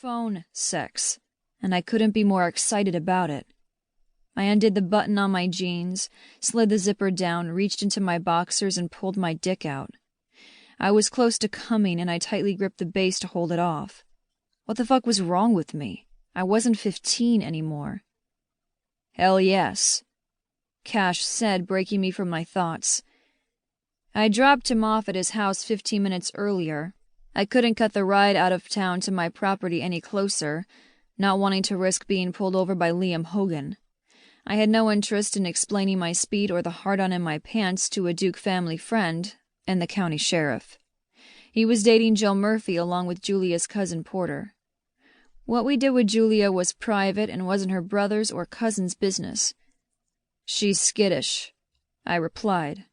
phone sex, and I couldn't be more excited about it. I undid the button on my jeans, slid the zipper down, reached into my boxers, and pulled my dick out. I was close to coming, and I tightly gripped the base to hold it off. What the fuck was wrong with me? I wasn't 15 anymore. Hell yes, Cash said, breaking me from my thoughts. I dropped him off at his house 15 minutes earlier. I couldn't cut the ride out of town to my property any closer, not wanting to risk being pulled over by Liam Hogan. I had no interest in explaining my speed or the hard-on in my pants to a Duke family friend and the county sheriff. He was dating Jill Murphy along with Julia's cousin Porter. What we did with Julia was private and wasn't her brother's or cousin's business. She's skittish, I replied.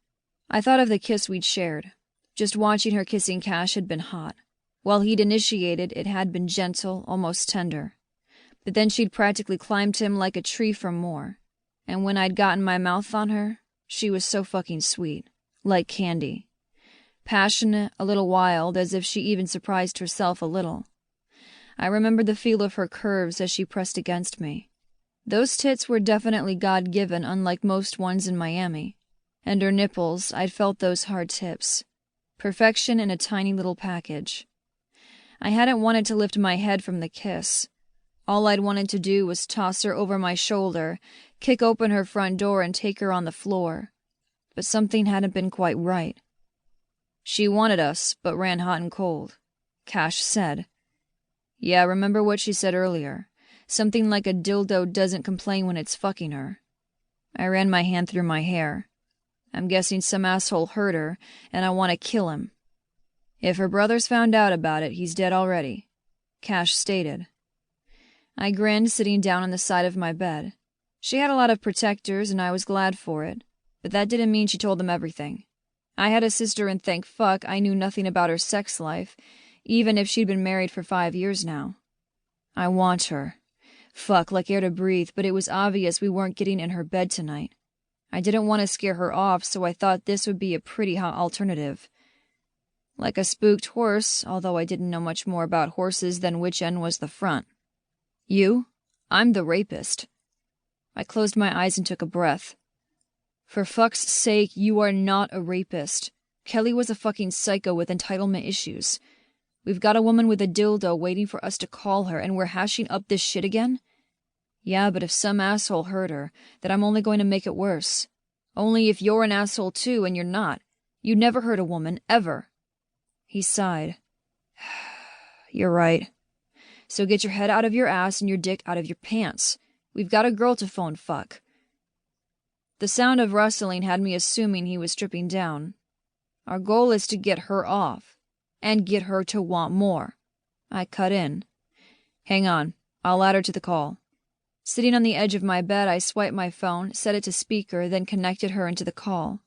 I thought of the kiss we'd shared. Just watching her kissing Cash had been hot. While he'd initiated, it had been gentle, almost tender. But then she'd practically climbed him like a tree for more. And when I'd gotten my mouth on her, she was so fucking sweet. Like candy. Passionate, a little wild, as if she even surprised herself a little. I remembered the feel of her curves as she pressed against me. Those tits were definitely God-given, unlike most ones in Miami. And her nipples, I'd felt those hard tips. Perfection in a tiny little package. I hadn't wanted to lift my head from the kiss. All I'd wanted to do was toss her over my shoulder, kick open her front door, and take her on the floor. But something hadn't been quite right. She wanted us, but ran hot and cold, Cash said. Yeah, remember what she said earlier. Something like a dildo doesn't complain when it's fucking her. I ran my hand through my hair. I'm guessing some asshole hurt her, and I want to kill him. If her brother's found out about it, he's dead already, Cash stated. I grinned, sitting down on the side of my bed. She had a lot of protectors, and I was glad for it, but that didn't mean she told them everything. I had a sister, and thank fuck I knew nothing about her sex life, even if she'd been married for 5 years now. I want her. Fuck, like air to breathe, but it was obvious we weren't getting in her bed tonight. I didn't want to scare her off, so I thought this would be a pretty hot alternative. Like a spooked horse, although I didn't know much more about horses than which end was the front. You? I'm the rapist. I closed my eyes and took a breath. For fuck's sake, you are not a rapist. Kelly was a fucking psycho with entitlement issues. We've got a woman with a dildo waiting for us to call her, and we're hashing up this shit again? Yeah, but if some asshole hurt her, then I'm only going to make it worse. Only if you're an asshole too, and you're not. You'd never hurt a woman, ever. He sighed. You're right. So get your head out of your ass and your dick out of your pants. We've got a girl to phone fuck. The sound of rustling had me assuming he was stripping down. Our goal is to get her off, and get her to want more. I cut in. Hang on, I'll add her to the call. Sitting on the edge of my bed, I swiped my phone, set it to speaker, then connected her into the call.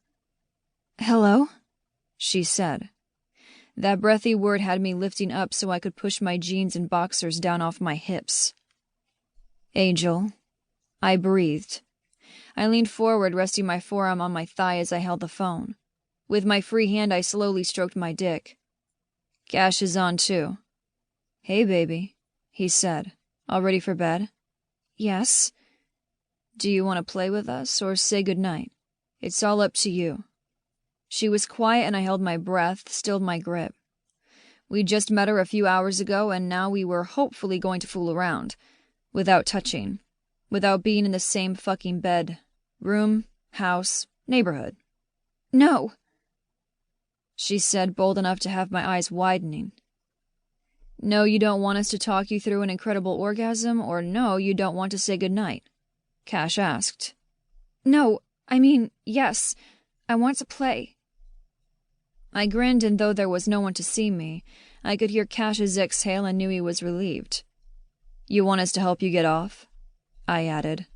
Hello? She said. That breathy word had me lifting up so I could push my jeans and boxers down off my hips. Angel. I breathed. I leaned forward, resting my forearm on my thigh as I held the phone. With my free hand, I slowly stroked my dick. Cash is on, too. Hey, baby, he said. All ready for bed? Yes. Do you want to play with us or say goodnight? It's all up to you. She was quiet and I held my breath, stilled my grip. We'd just met her a few hours ago and now we were hopefully going to fool around. Without touching. Without being in the same fucking bed. Room, house, neighborhood. No, she said, bold enough to have my eyes widening. No, you don't want us to talk you through an incredible orgasm, or no, you don't want to say goodnight? Cash asked. No, I mean, yes. I want to play. I grinned, and though there was no one to see me, I could hear Cash's exhale and knew he was relieved. You want us to help you get off? I added.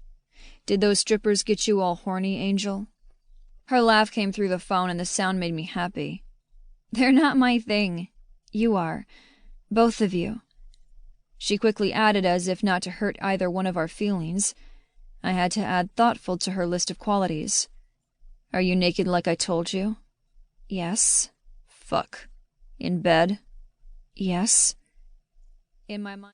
Did those strippers get you all horny, Angel? Her laugh came through the phone, and the sound made me happy. They're not my thing. You are. Both of you. She quickly added, as if not to hurt either one of our feelings. I had to add thoughtful to her list of qualities. Are you naked like I told you? Yes. Fuck. In bed? Yes. In my mind.